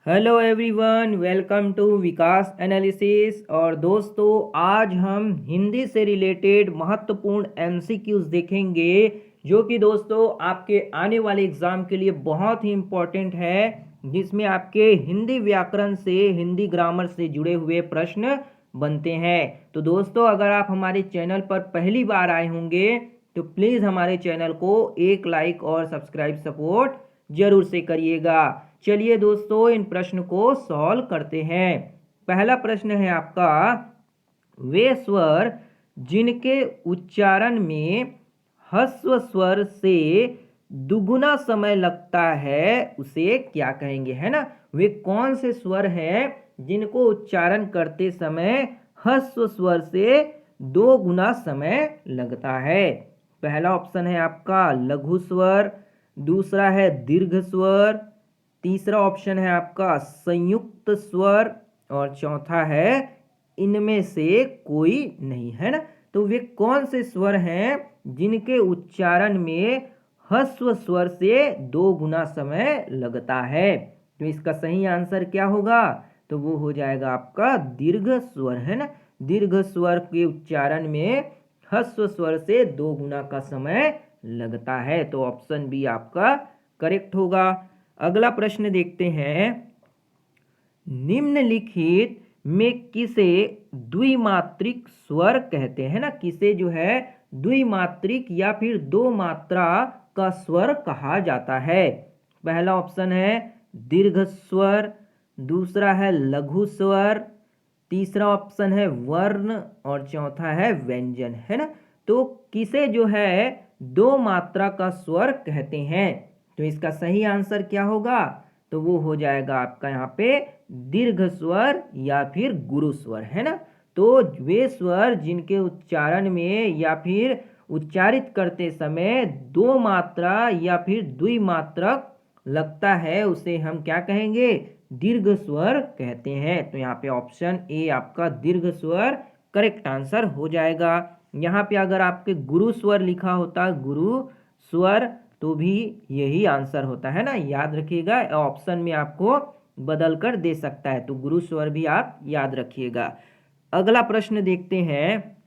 Hello everyone, welcome to Vikas analysis. और दोस्तों, आज हम हिंदी से रिलेटेड महत्वपूर्ण एमसीक्यूज देखेंगे जो कि दोस्तों आपके आने वाले एग्जाम के लिए बहुत ही इम्पोर्टेंट है, जिसमें आपके हिंदी व्याकरण से, हिंदी ग्रामर से जुड़े हुए प्रश्न बनते हैं। तो दोस्तों, अगर आप हमारे चैनल पर पहली बार आए होंगे तो प्लीज़ हमारे चैनल को एक लाइक और सब्सक्राइब सपोर्ट जरूर से करिएगा। चलिए दोस्तों, इन प्रश्न को सॉल्व करते हैं। पहला प्रश्न है आपका, वे स्वर जिनके उच्चारण में ह्रस्व स्वर से दुगुना समय लगता है उसे क्या कहेंगे, है ना। वे कौन से स्वर हैं जिनको उच्चारण करते समय ह्रस्व स्वर से 2 गुना समय लगता है। पहला ऑप्शन है आपका लघु स्वर, दूसरा है दीर्घ स्वर, तीसरा ऑप्शन है आपका संयुक्त स्वर, और चौथा है इनमें से कोई नहीं, है ना। तो वे कौन से स्वर हैं जिनके उच्चारण में ह्रस्व स्वर से 2 गुना समय लगता है। तो इसका सही आंसर क्या होगा, तो वो हो जाएगा आपका दीर्घ स्वर, है ना। दीर्घ स्वर के उच्चारण में ह्रस्व स्वर से 2 गुना का समय लगता है। तो ऑप्शन बी आपका करेक्ट होगा। अगला प्रश्न देखते हैं, निम्नलिखित में किसे द्विमात्रिक स्वर कहते हैं ना। किसे जो है द्विमात्रिक या फिर 2 मात्रा का स्वर कहा जाता है। पहला ऑप्शन है दीर्घ स्वर, दूसरा है लघु स्वर, तीसरा ऑप्शन है वर्ण, और चौथा है व्यंजन, है ना। तो किसे जो है 2 मात्रा का स्वर कहते हैं, तो इसका सही आंसर क्या होगा, तो वो हो जाएगा आपका यहाँ पे दीर्घ स्वर या फिर गुरु स्वर, है ना। तो वे स्वर जिनके उच्चारण में या फिर उच्चारित करते समय 2 मात्रा या फिर द्विमात्रक लगता है उसे हम क्या कहेंगे, दीर्घ स्वर कहते हैं। तो यहाँ पे ऑप्शन ए आपका दीर्घ स्वर करेक्ट आंसर हो जाएगा। यहाँ पे अगर आपके गुरु स्वर लिखा होता, गुरु स्वर, तो भी यही आंसर होता है ना, याद रखिएगा। ऑप्शन में आपको बदल कर दे सकता है, तो गुरु स्वर भी आप याद रखिएगा। अगला प्रश्न देखते हैं।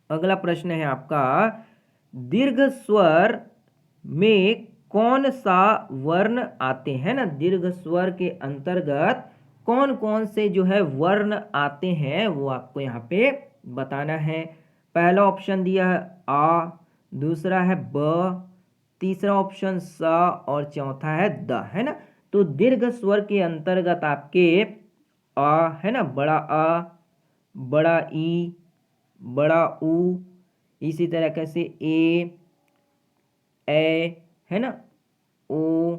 अगला प्रश्न है आपका, दीर्घ स्वर में कौन सा वर्ण आते हैं ना। दीर्घ स्वर के अंतर्गत कौन कौन से जो है वर्ण आते हैं वो आपको यहाँ पे बताना है। पहला ऑप्शन दिया है आ, दूसरा है ब, तीसरा ऑप्शन स, और चौथा है द, है ना। तो दीर्घ स्वर के अंतर्गत आपके आ है ना, बड़ा आ, बड़ा ई, बड़ा ऊ, इसी तरह कैसे ए, है ना, ओ,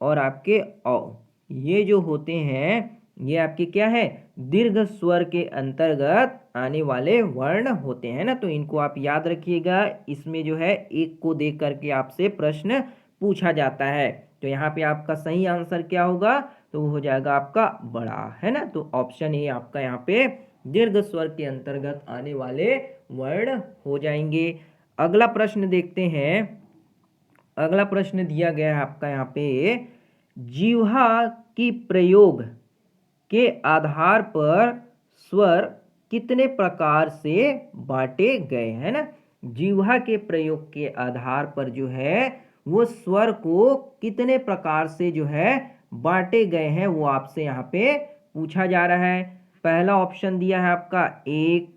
और आपके औ, ये जो होते हैं ये आपके क्या है, दीर्घ स्वर के अंतर्गत आने वाले वर्ण होते हैं ना। तो इनको आप याद रखिएगा। इसमें जो है एक को देख करके आपसे प्रश्न पूछा जाता है। तो यहाँ पे आपका सही आंसर क्या होगा, तो वो हो जाएगा आपका बड़ा, है ना। तो ऑप्शन ए आपका यहाँ पे दीर्घ स्वर के अंतर्गत आने वाले वर्ण हो जाएंगे। अगला प्रश्न देखते हैं। अगला प्रश्न दिया गया है आपका यहाँ पे, जिह्वा की प्रयोग के आधार पर स्वर कितने प्रकार से बांटे गए हैं ना। जिह्वा के प्रयोग के आधार पर जो है वो स्वर को कितने प्रकार से जो है बांटे गए हैं वो आपसे यहाँ पे पूछा जा रहा है। पहला ऑप्शन दिया है आपका 1,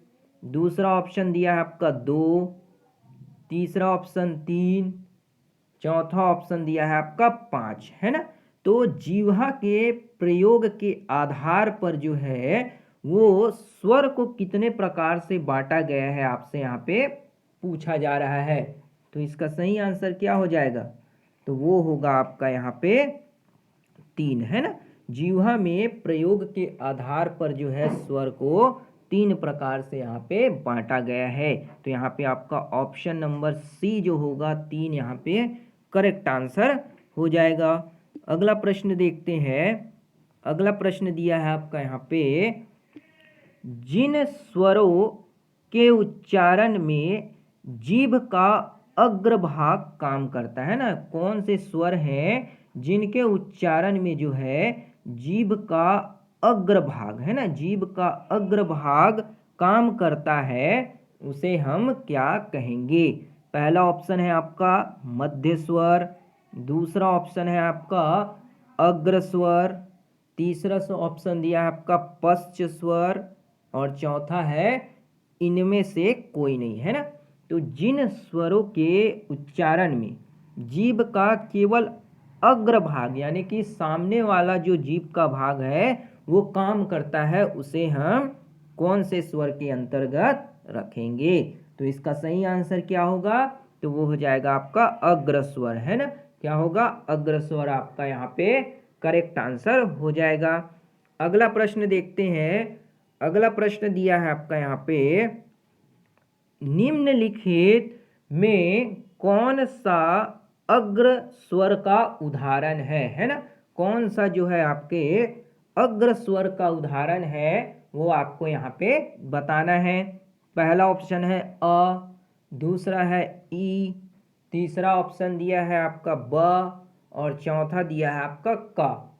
दूसरा ऑप्शन दिया है आपका 2, तीसरा ऑप्शन 3, चौथा ऑप्शन दिया है आपका 5, है ना। तो जिह्वा के प्रयोग के आधार पर जो है वो स्वर को कितने प्रकार से बांटा गया है आपसे यहाँ पे पूछा जा रहा है। तो इसका सही आंसर क्या हो जाएगा, तो वो होगा आपका यहाँ पे 3, है ना। जिह्वा में प्रयोग के आधार पर जो है स्वर को 3 प्रकार से यहाँ पे बांटा गया है। तो यहाँ पे आपका ऑप्शन नंबर सी जो होगा 3 यहाँ पे करेक्ट आंसर हो जाएगा। अगला प्रश्न देखते हैं। अगला प्रश्न दिया है आपका यहाँ पे, जिन स्वरों के उच्चारण में जीभ का अग्रभाग काम करता है ना, कौन से स्वर हैं जिनके उच्चारण में जो है जीभ का अग्रभाग है ना, जीभ का अग्रभाग काम करता है, उसे हम क्या कहेंगे? पहला ऑप्शन है आपका मध्य स्वर, दूसरा ऑप्शन है आपका अग्र स्वर, तीसरा ऑप्शन दिया है आपका पश्च स्वर, और चौथा है इनमें से कोई नहीं, है ना। तो जिन स्वरों के उच्चारण में जीभ का केवल अग्रभाग यानी कि सामने वाला जो जीभ का भाग है वो काम करता है, उसे हम कौन से स्वर के अंतर्गत रखेंगे? तो इसका सही आंसर क्या होगा? तो वो हो जाएगा आपका अग्र स्वर, है ना। क्या होगा? अग्र स्वर आपका यहाँ पे करेक्ट आंसर हो जाएगा। अगला प्रश्न देखते हैं। अगला प्रश्न दिया है आपका यहाँ पे, निम्नलिखित में कौन सा अग्र स्वर का उदाहरण है ना। कौन सा जो है आपके अग्र स्वर का उदाहरण है वो आपको यहाँ पे बताना है। पहला ऑप्शन है अ, दूसरा है ई, तीसरा ऑप्शन दिया है आपका ब, और चौथा दिया है आपका क।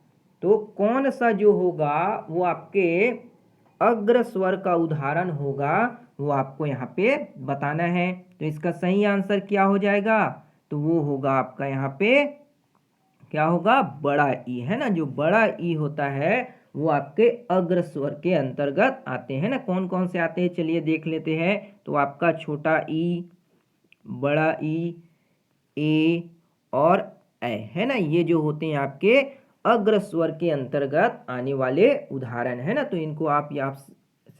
तो कौन सा जो होगा वो आपके अग्र स्वर का उदाहरण होगा वो आपको यहाँ पे बताना है। तो इसका सही आंसर क्या हो जाएगा? तो वो होगा आपका यहाँ पे क्या होगा? बड़ा ई, है ना। जो बड़ा ई होता है वो आपके अग्र स्वर के अंतर्गत आते हैं ना। कौन कौन से आते हैं चलिए देख लेते हैं। तो आपका छोटा ई, बड़ा ई, ए और ए, है ना। ये जो होते हैं आपके अग्र स्वर के अंतर्गत आने वाले उदाहरण, है ना। तो इनको आप यहाँ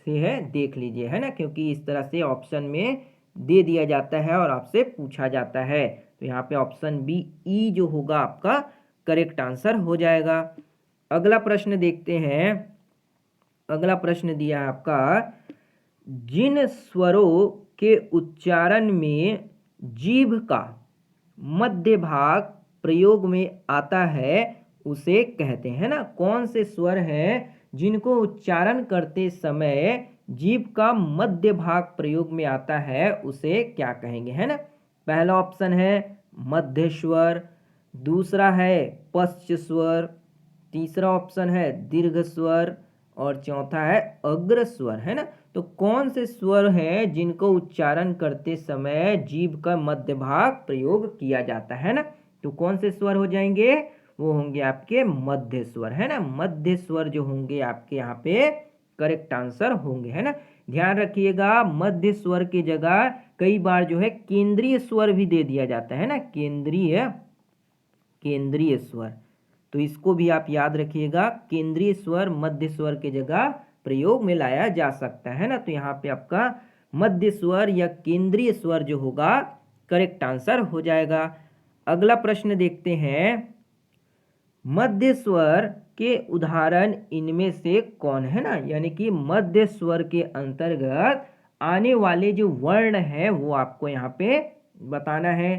से है देख लीजिए, है ना, क्योंकि इस तरह से ऑप्शन में दे दिया जाता है और आपसे पूछा जाता है। तो यहाँ पे ऑप्शन बी ई जो होगा आपका करेक्ट आंसर हो जाएगा। अगला प्रश्न देखते हैं। अगला प्रश्न दिया है आपका, जिन स्वरों के उच्चारण में जीभ का मध्य भाग प्रयोग में आता है उसे कहते हैं ना। कौन से स्वर हैं जिनको उच्चारण करते समय जीभ का मध्य भाग प्रयोग में आता है उसे क्या कहेंगे, है ना। पहला ऑप्शन है मध्य स्वर, दूसरा है पश्च स्वर, तीसरा ऑप्शन है दीर्घ स्वर, और चौथा है अग्र स्वर, है ना। तो कौन से स्वर हैं जिनको उच्चारण करते समय जीभ का मध्य भाग प्रयोग किया जाता है ना। तो कौन से स्वर हो जाएंगे? वो होंगे आपके मध्य स्वर, है ना। मध्य स्वर जो होंगे आपके यहाँ पे करेक्ट आंसर होंगे, है ना। ध्यान रखिएगा मध्य स्वर की जगह कई बार जो है केंद्रीय स्वर भी दे दिया जाता है ना। केंद्रीय स्वर, तो इसको भी आप याद रखिएगा। केंद्रीय स्वर मध्य स्वर की जगह प्रयोग में लाया जा सकता है ना। तो यहाँ पे आपका मध्य स्वर या केंद्रीय स्वर जो होगा करेक्ट आंसर हो जाएगा। अगला प्रश्न देखते हैं। मध्य स्वर के उदाहरण इनमें से कौन है ना। यानी कि मध्य स्वर के अंतर्गत आने वाले जो वर्ण है वो आपको यहाँ पे बताना है।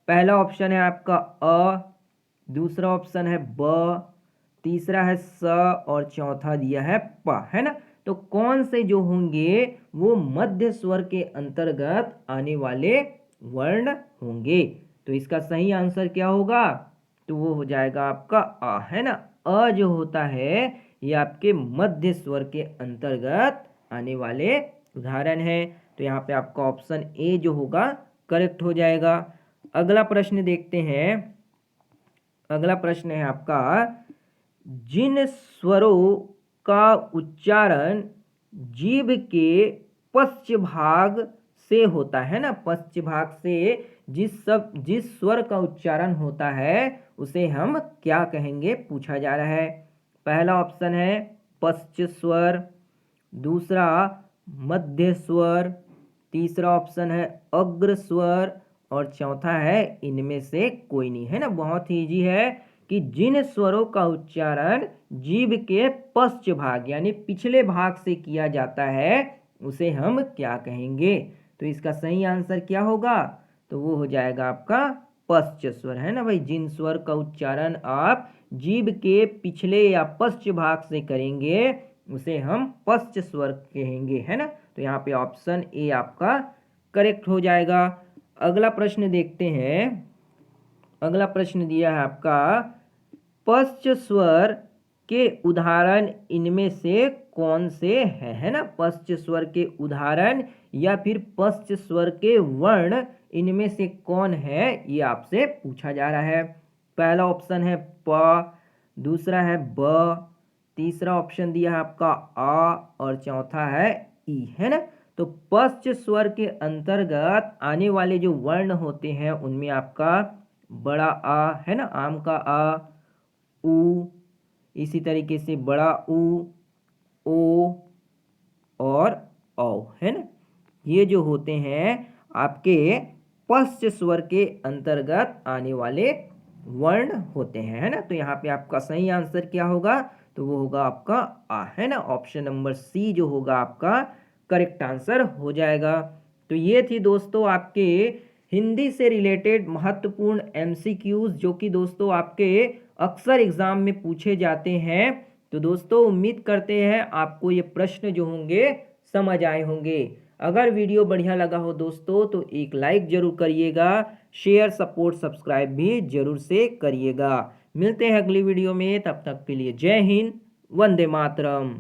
पहला ऑप्शन है आपका अ, दूसरा ऑप्शन है ब, तीसरा है स, और चौथा दिया है प, है ना। तो कौन से जो होंगे वो मध्य स्वर के अंतर्गत आने वाले वर्ण होंगे? तो इसका सही आंसर क्या होगा? तो वो हो जाएगा आपका अ, है ना। अ जो होता है ये आपके मध्य स्वर के अंतर्गत आने वाले उदाहरण है। तो यहाँ पे आपका ऑप्शन ए जो होगा करेक्ट हो जाएगा। अगला प्रश्न देखते हैं। अगला प्रश्न है आपका, जिन स्वरों का उच्चारण जीभ के पश्च भाग से होता है ना। पश्च भाग से जिस स्वर का उच्चारण होता है उसे हम क्या कहेंगे पूछा जा रहा है। पहला ऑप्शन है पश्च स्वर, दूसरा मध्य स्वर, तीसरा ऑप्शन है अग्र स्वर, और चौथा है इनमें से कोई नहीं, है ना। बहुत ही इजी है कि जिन स्वरों का उच्चारण जीभ के पश्च भाग यानी पिछले भाग से किया जाता है उसे हम क्या कहेंगे? तो इसका सही आंसर क्या होगा? तो वो हो जाएगा आपका पश्च स्वर, है ना भाई। जिन स्वर का उच्चारण आप जीभ के पिछले या पश्च भाग से करेंगे उसे हम पश्च स्वर कहेंगे, है ना। तो यहाँ पे ऑप्शन ए आपका करेक्ट हो जाएगा। अगला प्रश्न देखते हैं। अगला प्रश्न दिया है आपका, पश्च स्वर के उदाहरण इनमें से कौन से हैं, है ना। पश्च स्वर के उदाहरण या फिर पश्च स्वर के वर्ण इनमें से कौन है, ये आपसे पूछा जा रहा है। पहला ऑप्शन है प, दूसरा है ब, तीसरा ऑप्शन दिया है आपका आ और चौथा है ई, है ना। तो पश्च स्वर के अंतर्गत आने वाले जो वर्ण होते हैं उनमें आपका बड़ा आ, है ना, आम का आ, उ, इसी तरीके से बड़ा उ, ओ और औ, है ना। ये जो होते हैं आपके पश्च स्वर के अंतर्गत आने वाले वर्ण होते हैं, है ना। तो यहाँ पे आपका सही आंसर क्या होगा, तो वो होगा आपका आ, है ना। ऑप्शन नंबर सी जो होगा आपका करेक्ट आंसर हो जाएगा। तो ये थी दोस्तों आपके हिंदी से रिलेटेड महत्वपूर्ण एमसीक्यूज जो कि दोस्तों आपके अक्सर एग्जाम में पूछे जाते हैं। तो दोस्तों उम्मीद करते हैं आपको ये प्रश्न जो होंगे समझ आए होंगे। अगर वीडियो बढ़िया लगा हो दोस्तों तो एक लाइक जरूर करिएगा, शेयर सपोर्ट सब्सक्राइब भी जरूर से करिएगा। मिलते हैं अगली वीडियो में, तब तक के लिए जय हिंद, वंदे मातरम।